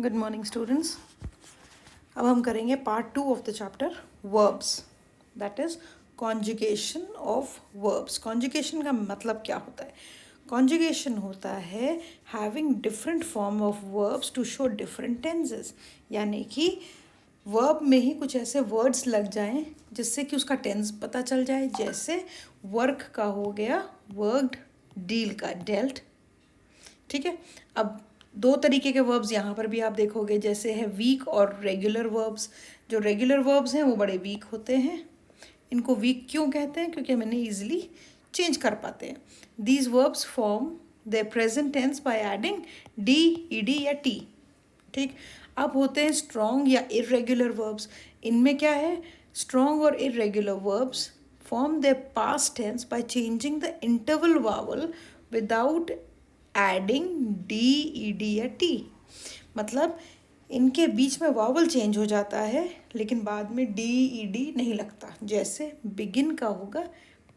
Good morning students. अब हम करेंगे part 2 of the chapter verbs, that is conjugation of verbs. Conjugation का मतलब क्या होता है? कॉन्जुगेशन होता है having different form of verbs to show different tenses, यानी कि वर्ब में ही कुछ ऐसे वर्ड्स लग जाएं जिससे कि उसका टेंस पता चल जाए। जैसे वर्क का हो गया वर्कड, डील का डेल्ट। ठीक है, अब दो तरीके के वर्ब्स यहाँ पर भी आप देखोगे, जैसे है वीक और रेगुलर वर्ब्स। जो रेगुलर वर्ब्स हैं वो बड़े वीक होते हैं। इनको वीक क्यों कहते हैं? क्योंकि हम इन्हें ईजिली चेंज कर पाते हैं। These verbs form the present tense by adding D, E D या टी। ठीक, अब होते हैं स्ट्रॉन्ग या इरेगुलर वर्ब्स। इनमें क्या है? स्ट्रॉन्ग और irregular verbs form the past tense by changing the interval vowel without adding D, E D या टी। मतलब इनके बीच में वावल चेंज हो जाता है लेकिन बाद में डी, ई डी नहीं लगता। जैसे बिगिन का होगा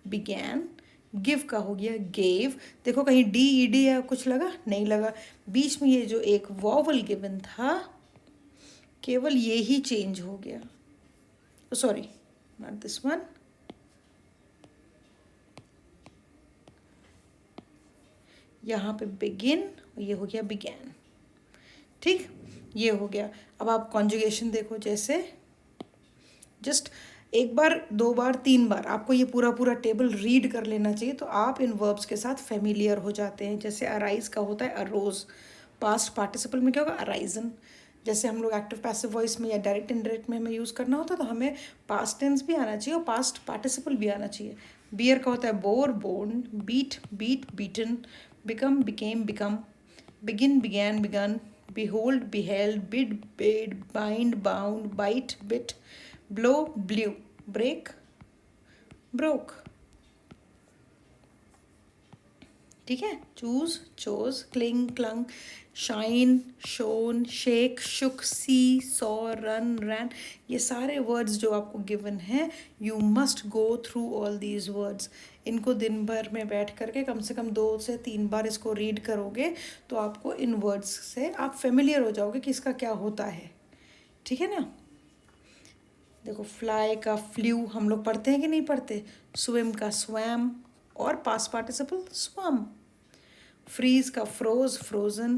बिगैन, गिव का हो गया गेव। देखो कहीं डी, ई डी या कुछ लगा? नहीं लगा। बीच में ये जो एक वावल गिवन था केवल ये ही चेंज हो गया। सॉरी, नॉट दिस वन, यहाँ पे बिगिन और ये हो गया बिगैन। ठीक, ये हो गया। अब आप कॉन्जुगेशन देखो, जैसे जस्ट एक बार, दो बार, तीन बार आपको ये पूरा पूरा टेबल रीड कर लेना चाहिए तो आप इन वर्ब्स के साथ फेमिलियर हो जाते हैं। जैसे अराइज का होता है अरोज, पास्ट पार्टिसिपल में क्या होगा? अराइजन। जैसे हम लोग एक्टिव पैसिव वॉइस में या डायरेक्ट इनडायरेक्ट में हमें यूज़ करना होता है तो हमें पास्ट टेंस भी आना चाहिए और पास्ट पार्टिसिपल भी आना चाहिए। बियर का होता है bore, born, beat, beat, beaten, become, became, become, begin, began, begun, behold, beheld, bid, bade, bind, bound, bite, bit, blow, blew, break, broke। ठीक है, choose, chose, cling, clung, shine, shone, shake, shook, see, saw, run, ran. ये सारे words जो आपको given हैं, you must go through all these words. इनको दिन भर में बैठ करके कम से कम 2 से 3 बार इसको रीड करोगे तो आपको इन वर्ड्स से आप फेमिलियर हो जाओगे कि इसका क्या होता है। ठीक है ना? देखो, फ्लाई का फ्ल्यू हम लोग पढ़ते हैं कि नहीं पढ़ते? स्विम का स्वैम और पास्ट पार्टिसिपल स्वम। फ्रीज का फ्रोज, फ्रोजन।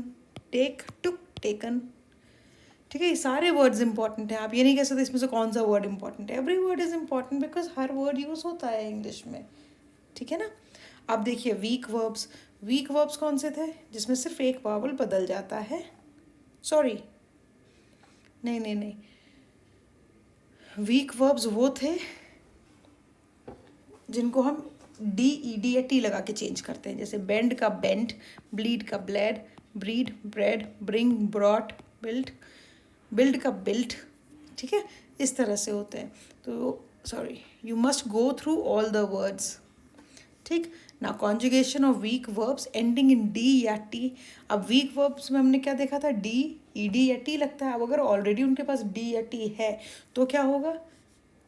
टेक, टुक, टेकन। ठीक है, ये सारे वर्ड्स इंपॉर्टेंट हैं। आप ये नहीं कह सकते इसमें से कौन सा वर्ड इंपॉर्टेंट है। Every word is important because her word use होता है इंग्लिश में। ठीक है ना? अब देखिए वीक वर्ब्स। वीक वर्ब्स कौन से थे? जिसमें सिर्फ एक वावल बदल जाता है। सॉरी, नहीं नहीं नहीं, वीक वर्ब्स वो थे जिनको हम डी, ई डी या टी लगा के चेंज करते हैं। जैसे बेंड का बेंट, ब्लीड का bled, breed, bred, bring, brought, build, build का बिल्ट। ठीक है, इस तरह से होते हैं। तो sorry, you must go through all the words. ठीक ना, conjugation of weak verbs ending in D या टी। अब वीक वर्ब्स में हमने क्या देखा था? डी, ई डी या टी लगता है। अब अगर ऑलरेडी उनके पास डी या टी है तो क्या होगा?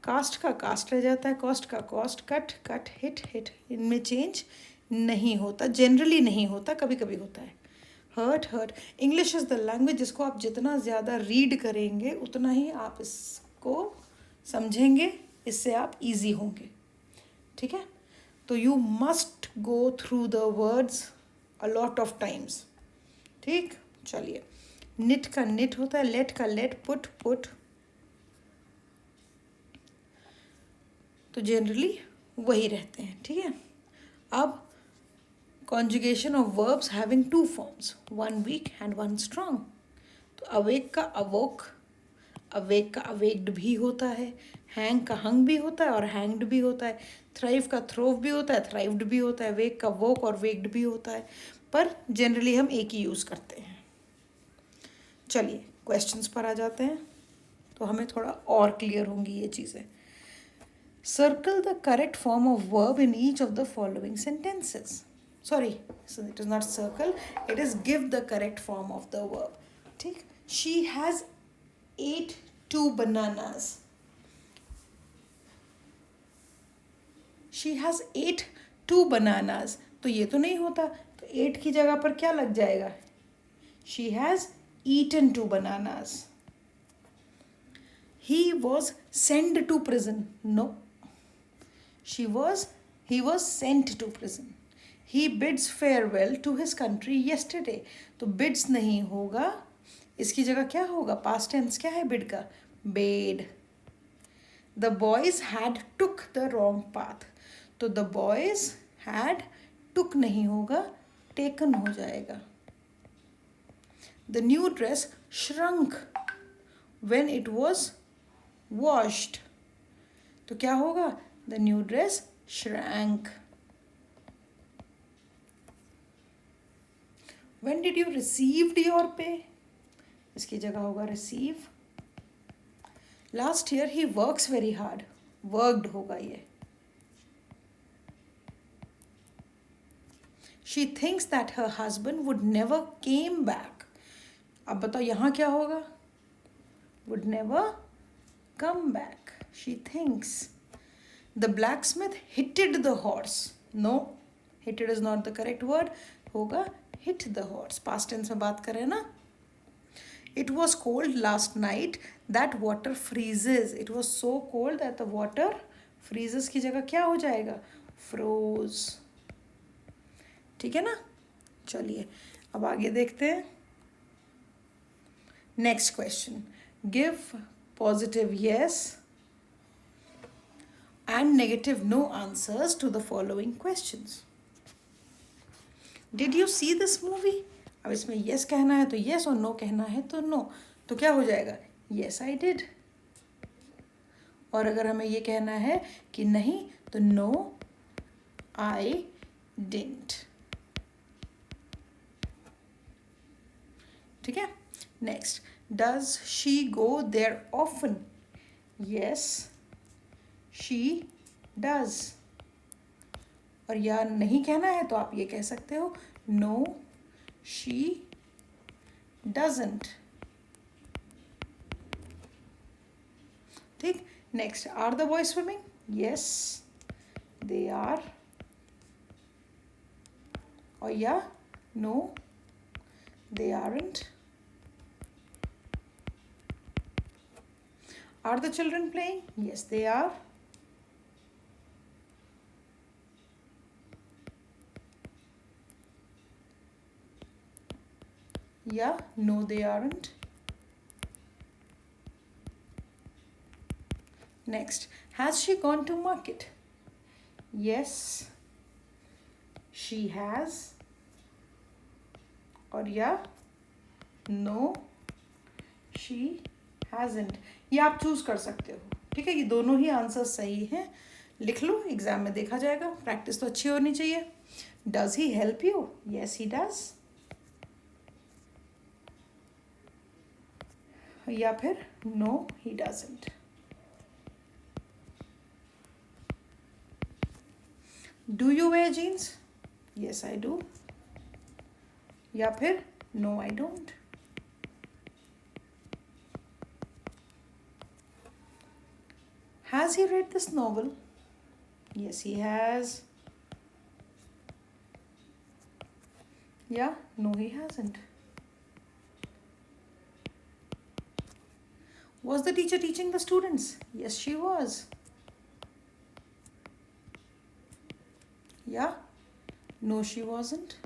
कास्ट का कास्ट रह जाता है, कॉस्ट का cost, cut cut, hit hit. इनमें चेंज नहीं होता, जनरली नहीं होता, कभी कभी होता है। Hurt hurt. English is the language जिसको आप जितना ज़्यादा रीड करेंगे उतना ही आप इसको समझेंगे, इससे आप इजी होंगे। ठीक है, तो you must go through the words a lot of times. ठीक, चलिए। निट का निट होता है, लेट का लेट, पुट पुट। तो जनरली वही रहते हैं। ठीक है, अब conjugation of verbs having 2 forms, one weak and one strong. तो अवेक का अवोक, अवेक का अवेक्ड भी होता है। हैंग का हंग भी होता है और हैंग्ड भी होता है। थ्राइव का थ्रोव भी होता है, थ्राइव्ड भी होता है। वेक का वोक और वेक्ड भी होता है, पर जनरली हम एक ही यूज़ करते हैं। चलिए क्वेश्चंस पर आ जाते हैं तो हमें थोड़ा और क्लियर होंगी ये चीज़ें। Circle the correct form of verb in each of the following sentences. Sorry, so it is not circle, it is give the correct form of the verb. ठीक, she has ate 2 bananas. She has ate 2 bananas. तो ये तो नहीं होता, तो 8 की जगह पर क्या लग जाएगा? She has eaten 2 bananas. He was sent to prison. No. He was sent to prison. He bids farewell to his country yesterday. तो bids नहीं होगा, इसकी जगह क्या होगा? past tense क्या है bid का? bade. The boys had took the wrong path. तो the boys had took नहीं होगा, taken हो जाएगा. The new dress shrunk when it was washed. तो क्या होगा? The new dress shrank. When did you received your pay? इसकी जगह होगा receive. Last year he works very hard. Worked होगा ये. She thinks that her husband would never came back. अब बताओ यहाँ क्या होगा? Would never come back. She thinks. The blacksmith hitted the horse. No, hitted is not the correct word. होगा hit the horse. Past tense में बात करें ना. It was cold last night that water freezes. It was so cold that the water freezes की जगह क्या हो जाएगा? Froze. ठीक है ना? चलिए अब आगे देखते हैं. Next question. Give positive yes and negative no answers to the following questions. Did you see this movie? अब इसमें yes कहना है तो yes और no कहना है तो no. तो क्या हो जाएगा? Yes I did. और अगर हमें ये कहना है कि नहीं तो no I didn't. ठीक है? Next. Does she go there often? Yes she does. और या नहीं कहना है तो आप ये कह सकते हो no she doesn't. ठीक. Next. Are the boys swimming? Yes they are. और या no they aren't. Are the children playing? Yes they are. Yeah, no they aren't. Next. Has she gone to market? Yes she has. और या no she hasn't. ये आप choose कर सकते हो. ठीक है, ये दोनों ही आंसर सही हैं. लिख लो, एग्जाम में देखा जाएगा. प्रैक्टिस तो अच्छी होनी चाहिए. Does he help you? Yes he does. या फिर no he doesn't. Do you wear jeans? Yes I do. या फिर no I don't. Has he read this novel? Yes, he has. Yeah, no, he hasn't. Was the teacher teaching the students? Yes, she was. Yeah, no, she wasn't.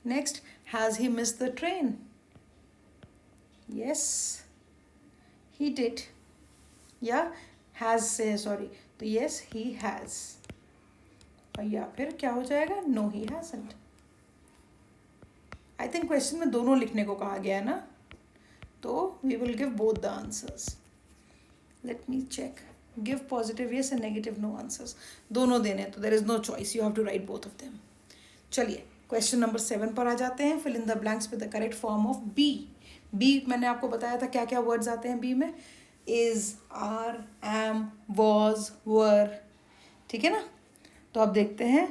Next, has he missed the train? Yes he did. या has से sorry तो yes he has. और या फिर क्या हो जाएगा? No he hasn't. I think question में दोनों लिखने को कहा गया है ना, तो we will give both the answers. Let me check. Give positive yes and negative no answers. दोनों देने तो there is no choice. You have to write both of them. चलिए क्वेश्चन नंबर 7 पर आ जाते हैं. Fill in the blanks with the correct form of B. B मैंने आपको बताया था क्या क्या वर्ड्स आते हैं बी में. इज, आर, एम, वॉज, वर. ठीक है ना. तो अब देखते हैं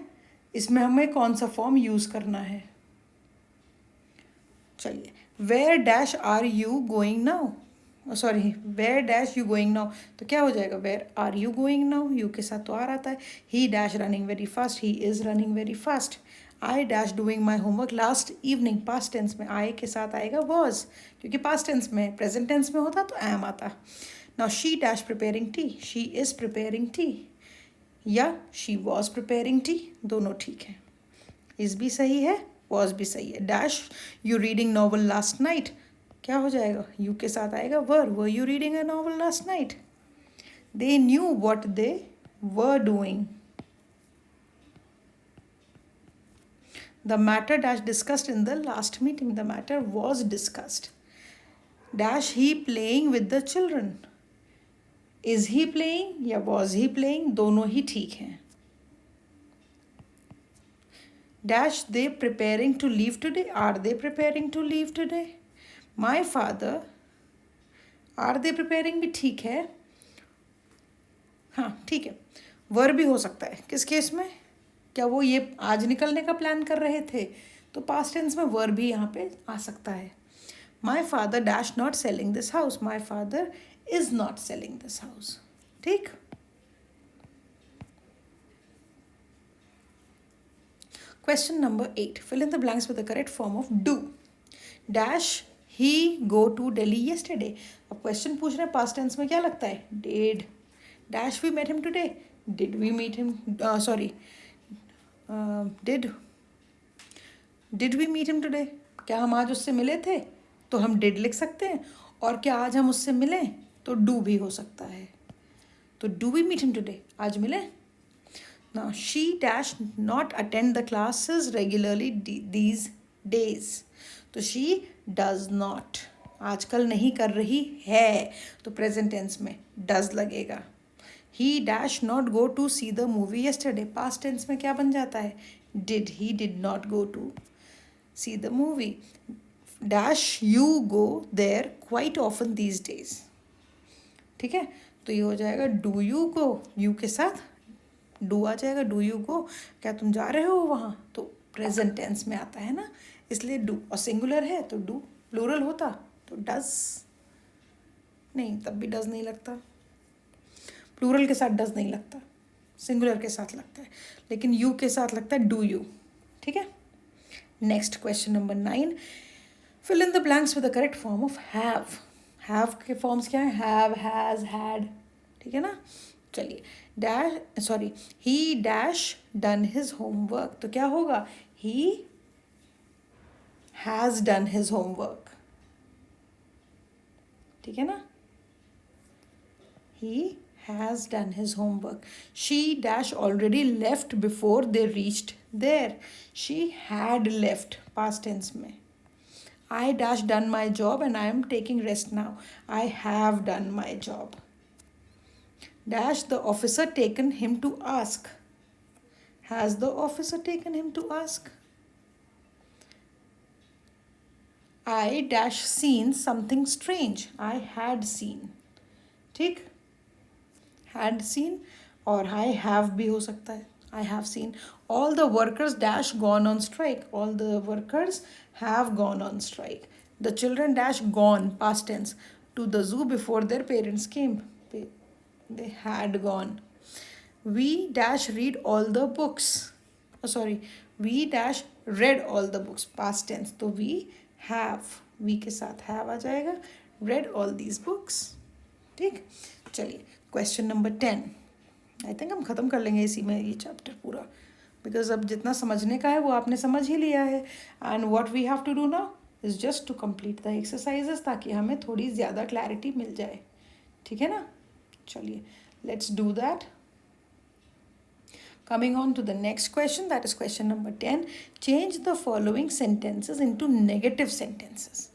इसमें हमें कौन सा फॉर्म यूज करना है. चलिए. Where dash are you going now? Sorry, where dash you going now, तो क्या हो जाएगा, where are you going now, you के साथ तो आर आता है। He dash running very fast, he is running very fast. I dash doing my homework last evening, past tense में आई के साथ आएगा वॉज, क्योंकि पास्ट टेंस में, प्रेजेंट टेंस में होता तो एम आता। Now she dash preparing T, she is preparing T, या शी वॉज प्रिपेयरिंग टी, दोनों ठीक है। इज़ भी सही है, वॉज भी सही है। Dash you reading novel last night, क्या हो जाएगा, यू के साथ आएगा were you reading a novel last night. They knew what they were doing. The matter dash discussed in the last meeting, the matter was discussed. Dash he playing with the children, is he playing या was he playing, दोनों ही ठीक हैं। Dash they preparing to leave today, are they preparing to leave today. My father, are they preparing भी ठीक है, हाँ ठीक है। वर भी हो सकता है किस केस में, क्या वो ये आज निकलने का प्लान कर रहे थे, तो पास्ट टेंस में वर भी यहाँ पे आ सकता है। My father dash not selling this house, my father is not selling this house, ठीक। Question number 8, fill in the blanks with the correct form of do. Dash he go to Delhi yesterday, अब question पूछ रहे हैं past tense में क्या लगता है, did. Dash we met him today, did we meet him, sorry did we meet him today, क्या हम आज उससे मिले थे, तो हम डिड लिख सकते हैं, और क्या आज हम उससे मिले, तो डू भी हो सकता है। तो do we meet him today, आज मिले। Now she dash not attend the classes regularly these days, तो she does not आजकल नहीं कर रही है, तो प्रेजेंट टेंस में does लगेगा। he dash not go to see the movie yesterday, past tense में क्या बन जाता है, did, he did not go to see the movie। dash you go there quite often these days, ठीक है। तो ये हो जाएगा डू यू गो, यू के साथ डू आ जाएगा, डू यू गो, क्या तुम जा रहे हो वहाँ, तो प्रेजेंट टेंस में आता है ना, इसलिए डू, और सिंगुलर है तो डू, प्लूरल होता तो डज, नहीं तब भी डज नहीं लगता, प्लूरल के साथ डज नहीं लगता, सिंगुलर के साथ लगता है, लेकिन यू के साथ लगता है डू यू, ठीक है। Next question number 9, fill in the blanks with the correct form of have. Have के फॉर्म्स क्या है, हैव, हैज़, हैड, ठीक है ना। चलिए, dash sorry, he dash done his homework, तो क्या होगा, he has done his homework, ठीक है ना, he has done his homework. She dash already left before they reached there, she had left past tense में। I dash done my job and I am taking rest now, I have done my job। Dash the officer taken him to ask, has the officer taken him to ask। I dash seen something strange, I had seen, ठीक। had seen और I have भी हो सकता है, I have seen। All the workers dash gone on strike, all the workers have gone on strike। The children dash gone past tense to the zoo before their parents came, they had gone। We dash read all the books, sorry, we dash read all the books past tense, तो we have, we के साथ have आ जाएगा, read all these books, ठीक। चलिए question number 10, I think हम ख़त्म कर लेंगे इसी में ये चैप्टर पूरा, बिकॉज अब जितना समझने का है वो आपने समझ ही लिया है, and what we have to do now is just to complete the exercises, ताकि हमें थोड़ी ज़्यादा क्लैरिटी मिल जाए, ठीक है ना। चलिए let's do that. Coming on to the next question, that is question number 10, change the following sentences into negative sentences।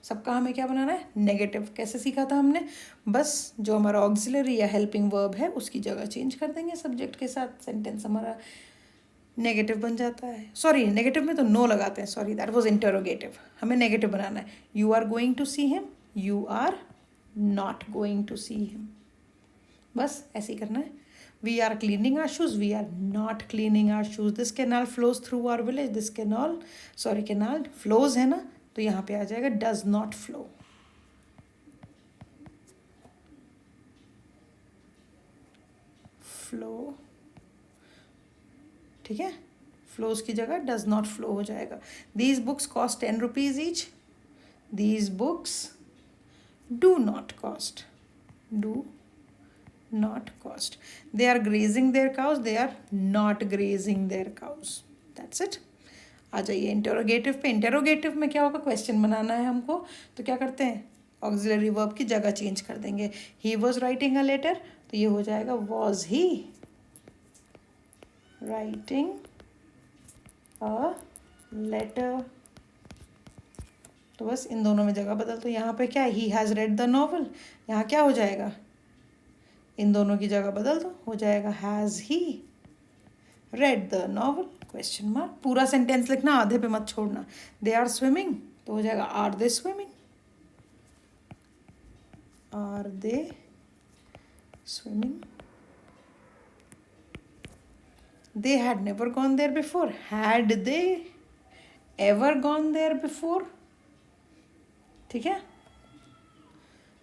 सबका हमें क्या बनाना है, नेगेटिव। कैसे सीखा था हमने, बस जो हमारा ऑक्सिलरी या हेल्पिंग वर्ब है उसकी जगह चेंज कर देंगे सब्जेक्ट के साथ, सेंटेंस हमारा नेगेटिव बन जाता है। सॉरी, नेगेटिव में तो नो लगाते हैं, सॉरी दैट वाज इंटरोगेटिव, हमें नेगेटिव बनाना है। You are going to see him, you are not going to see him, बस ऐसे ही करना है। We are cleaning our shoes, we are not cleaning our shoes. This canal flows through our village, this canal, sorry canal flows है ना, तो यहाँ पे आ जाएगा डज नॉट फ्लो। फ्लो, ठीक है, फ्लोज की जगह डज नॉट फ्लो हो जाएगा. These books cost 10 rupees each. These books do not cost, do not cost. They are grazing their cows, they are not grazing their cows. That's it. आ जाइए interrogative पे. Interrogative में क्या होगा, question बनाना है हमको, तो क्या करते हैं, ऑक्सिलरी वर्ब की जगह चेंज कर देंगे. He was writing a letter, तो ये हो जाएगा was he writing a letter. तो बस इन दोनों में जगह बदल. तो यहाँ पे क्या है, he has read the novel. यहाँ क्या हो जाएगा, इन दोनों की जगह बदल दो, हो जाएगा has he read the novel question mark. पूरा सेंटेंस लिखना, आधे पे मत छोड़ना. दे आर स्विमिंग, तो हो जाएगा are they swimming, are they swimming. They had never gone there before, had they ever gone there before. ठीक है,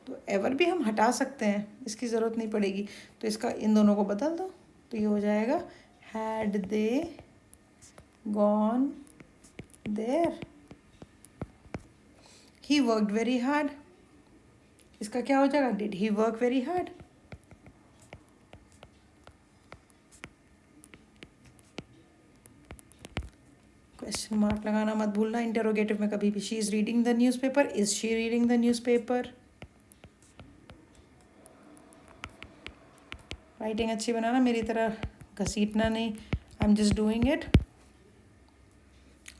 तो एवर भी हम हटा सकते हैं, इसकी ज़रूरत नहीं पड़ेगी. तो इसका इन दोनों को बदल दो, तो ये हो जाएगा had they gone there. He worked very hard, इसका क्या हो जाएगा, did he work very hard. Question mark लगाना मत भूलना इंटरोगेटिव में कभी भी. She is reading the newspaper, is she reading the newspaper. Writing अच्छी बनाना, मेरी तरह घसीटना नहीं. I am just doing it,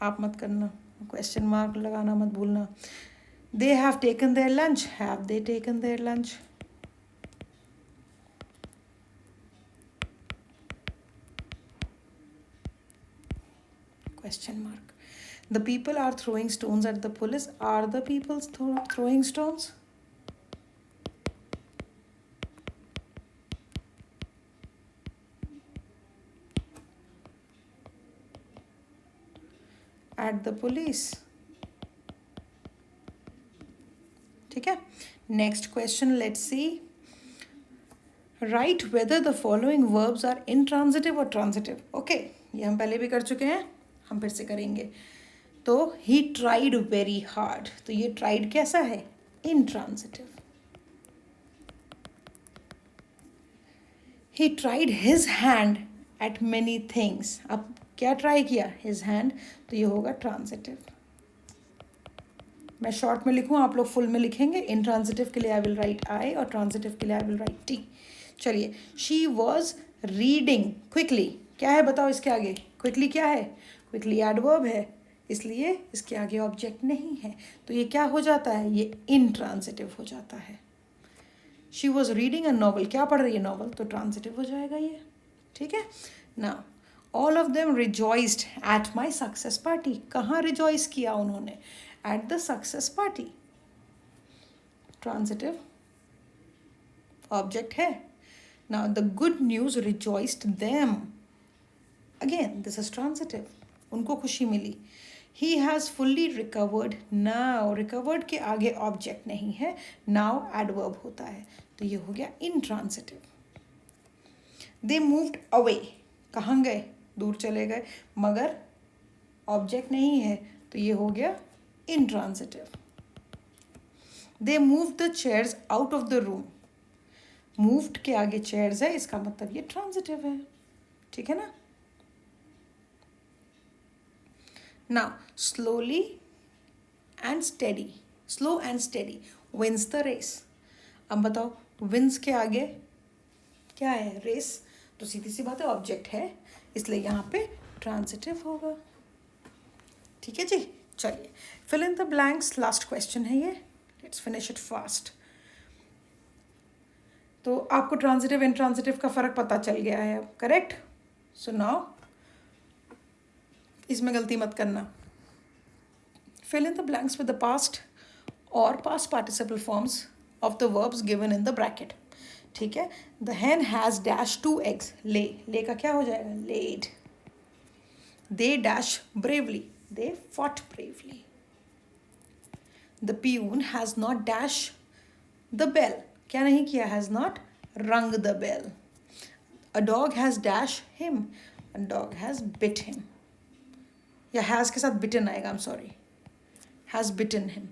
आप मत करना. क्वेश्चन मार्क लगाना मत भूलना. They have taken their lunch, have they taken their lunch. Question mark. The people are throwing stones at the police. Are the people throwing stones? At the police. ठीक है. Next question. Let's see. Write whether the following verbs are intransitive or transitive. Okay. ये हम पहले भी कर चुके हैं, हम फिर से करेंगे. तो ही ट्राइड वेरी हार्ड, तो ये ट्राइड कैसा है, intransitive. He tried his hand eight many things. अब क्या ट्राई किया, हिज हैंड, तो ये होगा ट्रांसिटिव. मैं शॉर्ट में लिखूँ, आप लोग फुल में लिखेंगे. इंट्रांसिटिव के लिए आई विल राइट आई और ट्रांसिटिव के लिए आई विल राइट टी. चलिए, शी वॉज रीडिंग क्विकली. क्या है बताओ इसके आगे, क्विकली क्या है, क्विकली एडवर्ब है, इसलिए इसके आगे ऑब्जेक्ट नहीं है, तो ये क्या हो जाता है, ये इंट्रांसिटिव हो जाता है. She was reading a novel, क्या पढ़ रही है, नॉवल, तो ट्रांसिटिव हो जाएगा ये. ठीक है ना. All of them rejoiced at my success party. कहाँ रिजॉइस किया उन्होंने, at the success party. Transitive object है. Now the good news rejoiced them, again this is transitive, उनको खुशी मिली. He has fully recovered. Now recovered के आगे object नहीं है, नाउ एडवर्ब होता है, तो ये हो गया इंट्रांसिटिव. दे मूव्ड अवे, कहाँ गए, दूर चले गए, मगर ऑब्जेक्ट नहीं है, तो ये हो गया intransitive. They moved the chairs out of the room. Moved के आगे चेयर्स है, इसका मतलब ये ट्रांसिटिव है. ठीक है ना. Now, slowly and steady, slow and steady wins the race. अब बताओ, wins के आगे क्या है, रेस, तो सीधी सी बात है ऑब्जेक्ट है, इसलिए यहाँ पे ट्रांसिटिव होगा. ठीक है जी. चलिए, fill in the blanks. Last question है ये, लेट्स फिनिश इट फास्ट. तो आपको ट्रांसिटिव एंड ट्रांसिटिव का फ़र्क पता चल गया है अब, करेक्ट. सो नाउ इसमें गलती मत करना. fill in the blanks with the past or past participle forms of the verbs given in the bracket. ठीक है. the hen has dash 2 eggs. ले का क्या हो जाएगा, laid. they dash bravely, they fought bravely. the peon has not dash the bell. क्या नहीं किया, has not rung the bell. A dog has dash him. A dog has bit him. या has के साथ bitten आएगा, I'm sorry. Has bitten him.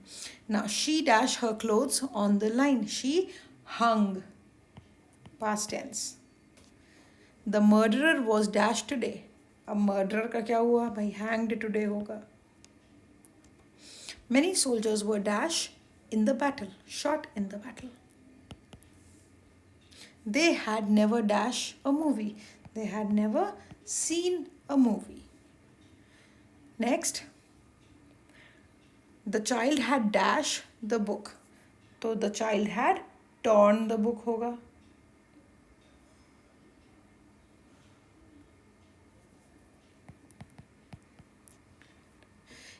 Now she dash her clothes on the line. She hung. Past tense. The murderer was dashed today. अब murderer का क्या हुआ भाई? Hanged today होगा. Many soldiers were dashed in the battle, shot in the battle. They had never dashed a movie. They had never seen a movie. Next, the child had dashed the book. So the child had torn the book होगा.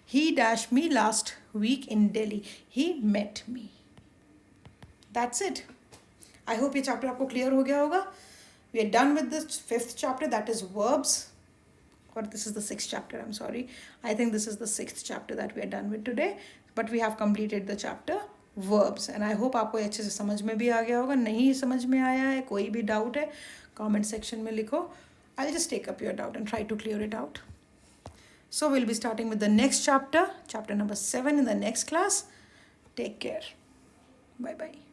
He dashed me last week in Delhi. He met me. That's it. I hope ये chapter आपको clear हो गया होगा. We are done with this 5th chapter, that is verbs. Or this is the 6th chapter, I'm sorry. I think this is the 6th chapter that we are done with today. But we have completed the chapter verbs. And I hope आपको अच्छे से समझ में भी आ गया होगा. नहीं समझ में आया है, कोई भी doubt है, comment section में लिखो. I'll just take up your doubt and try to clear it out. So we'll be starting with the next chapter, chapter number 7 in the next class. Take care. Bye-bye.